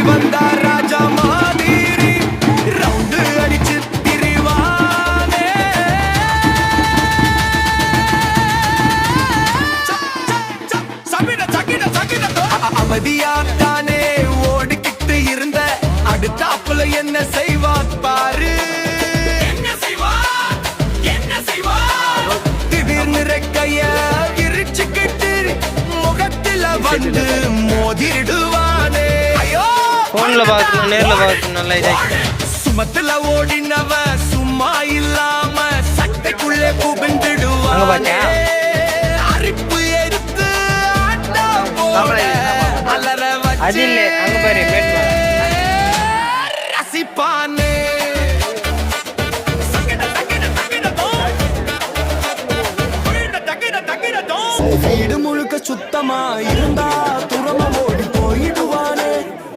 வந்தா ராஜா மாதிரி ரவுண்டு அடிச்சு திரிவானே. அவதியாத்தானே ஓடிக்கிட்டு இருந்த அடுத்தாப்புல என்ன செய்வான் பாரு. திடீர்னு ரெக்கைய விரிச்சுக்கிட்டு முகத்தில வந்து மோதிடுவானே. ஐயோ போன்ல பார்க்கணும் நேர்ல பார்க்கணும் நல்லா இதாச்சு. சுமத்துல ஓடினவ சும்மா இல்லாம சட்டைக்குள்ளே குபிந்துடுவானே. அரிப்பு எடுத்து ஆட்டா போட அலற அது இல்ல அங்க பாரு ரசிப்பானே. வீடு முழுக்க சுத்தமா இருந்தா துறம ஓடி